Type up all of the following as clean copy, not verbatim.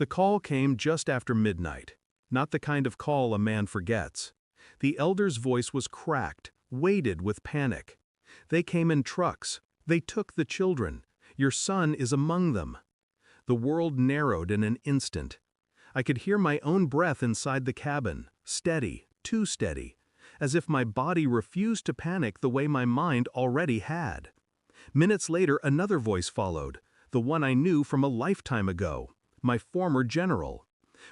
The call came just after midnight, not the kind of call a man forgets. The elder's voice was cracked, weighted with panic. They came in trucks. They took the children. Your son is among them. The world narrowed in an instant. I could hear my own breath inside the cabin, steady, too steady, as if my body refused to panic the way my mind already had. Minutes later, another voice followed, the one I knew from a lifetime ago, my former general.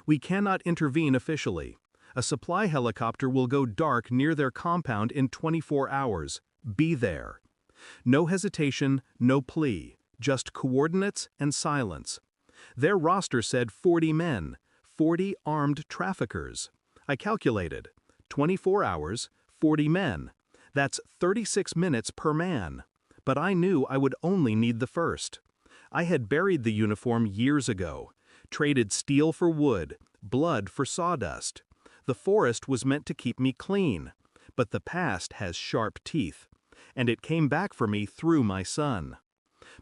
We cannot intervene officially. A supply helicopter will go dark near their compound in 24 hours. Be there. No hesitation, no plea, just coordinates and silence. Their roster said 40 men, 40 armed traffickers. I calculated. 24 hours, 40 men. That's 36 minutes per man. But I knew I would only need the first. I had buried the uniform years ago, traded steel for wood, blood for sawdust. The forest was meant to keep me clean, but the past has sharp teeth, and it came back for me through my son.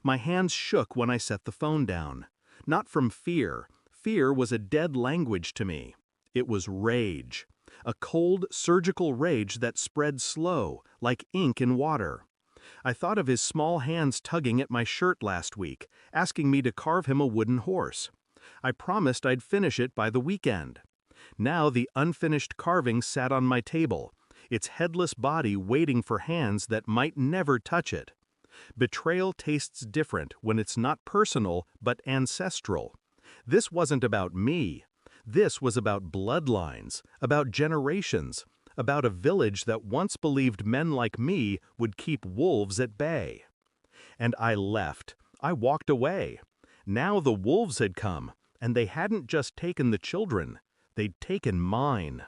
My hands shook when I set the phone down. Not from fear. Fear was a dead language to me. It was rage. A cold, surgical rage that spread slow, like ink in water. I thought of his small hands tugging at my shirt last week, asking me to carve him a wooden horse. I promised I'd finish it by the weekend. Now the unfinished carving sat on my table, its headless body waiting for hands that might never touch it. Betrayal tastes different when it's not personal but ancestral. This wasn't about me. This was about bloodlines, about generations, about a village that once believed men like me would keep wolves at bay. And I left. I walked away. Now the wolves had come, and they hadn't just taken the children. They'd taken mine.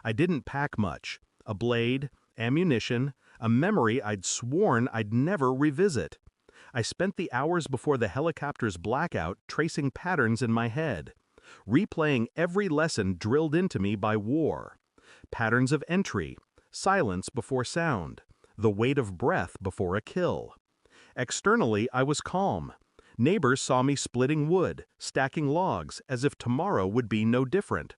I didn't pack much. A blade, ammunition, a memory I'd sworn I'd never revisit. I spent the hours before the helicopter's blackout tracing patterns in my head, replaying every lesson drilled into me by war. Patterns of entry, silence before sound, the weight of breath before a kill. Externally, I was calm. Neighbors saw me splitting wood, stacking logs, as if tomorrow would be no different.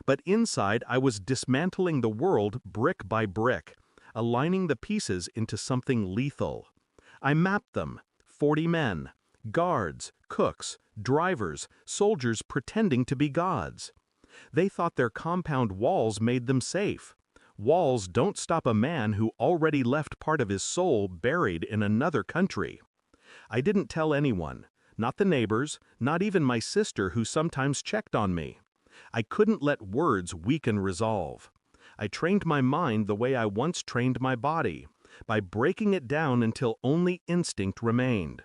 But inside, I was dismantling the world brick by brick, aligning the pieces into something lethal. I mapped them. 40 men, guards, cooks, drivers, soldiers pretending to be gods. They thought their compound walls made them safe. Walls don't stop a man who already left part of his soul buried in another country. I didn't tell anyone, not the neighbors, not even my sister who sometimes checked on me. I couldn't let words weaken resolve. I trained my mind the way I once trained my body, by breaking it down until only instinct remained.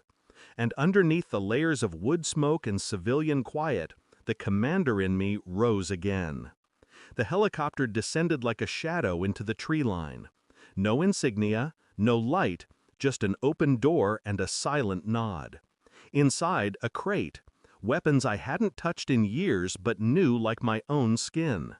And underneath the layers of wood smoke and civilian quiet, the commander in me rose again. The helicopter descended like a shadow into the tree line. No insignia, no light, just an open door and a silent nod. Inside, a crate, weapons I hadn't touched in years but knew like my own skin.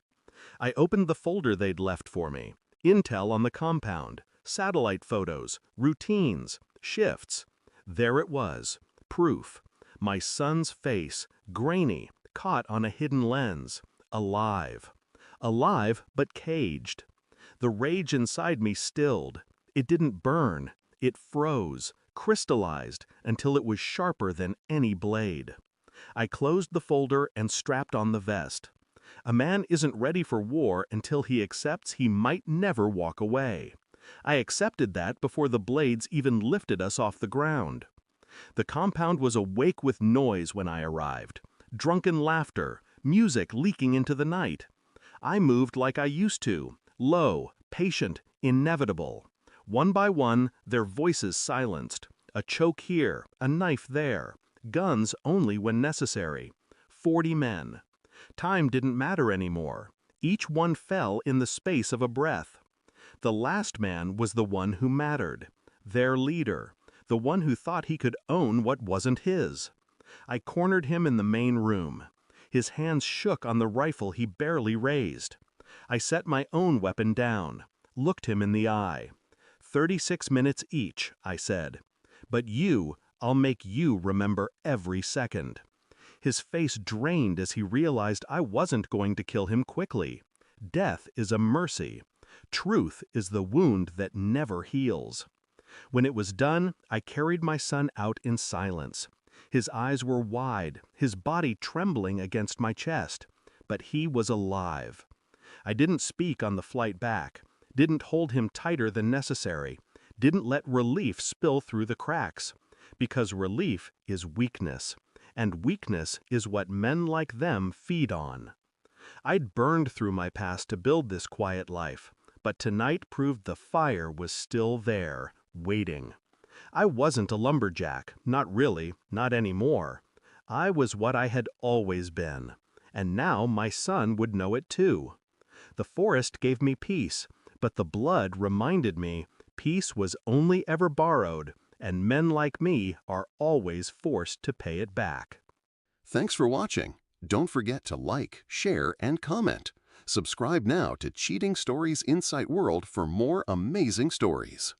I opened the folder they'd left for me, intel on the compound, satellite photos, routines, shifts. There it was, proof. My son's face, grainy, caught on a hidden lens, alive. Alive but caged. The rage inside me stilled. It didn't burn. It froze, crystallized, until it was sharper than any blade. I closed the folder and strapped on the vest. A man isn't ready for war until he accepts he might never walk away. I accepted that before the blades even lifted us off the ground. The compound was awake with noise when I arrived. Drunken laughter, music leaking into the night. I moved like I used to, low, patient, inevitable. One by one, their voices silenced. A choke here, a knife there. Guns only when necessary. 40 men. Time didn't matter anymore. Each one fell in the space of a breath. The last man was the one who mattered. Their leader. The one who thought he could own what wasn't his. I cornered him in the main room. His hands shook on the rifle he barely raised. I set my own weapon down, looked him in the eye. 36 minutes each, I said. But I'll make you remember every second. His face drained as he realized I wasn't going to kill him quickly. Death is a mercy. Truth is the wound that never heals. When it was done, I carried my son out in silence. His eyes were wide, his body trembling against my chest. But he was alive. I didn't speak on the flight back, didn't hold him tighter than necessary, didn't let relief spill through the cracks. Because relief is weakness, and weakness is what men like them feed on. I'd burned through my past to build this quiet life, but tonight proved the fire was still there, waiting. I wasn't a lumberjack, not really, not anymore. I was what I had always been, and now my son would know it too. The forest gave me peace, but the blood reminded me peace was only ever borrowed, and men like me are always forced to pay it back. Thanks for watching. Don't forget to like, share, and comment. Subscribe now to Cheating Stories Insight World for more amazing stories.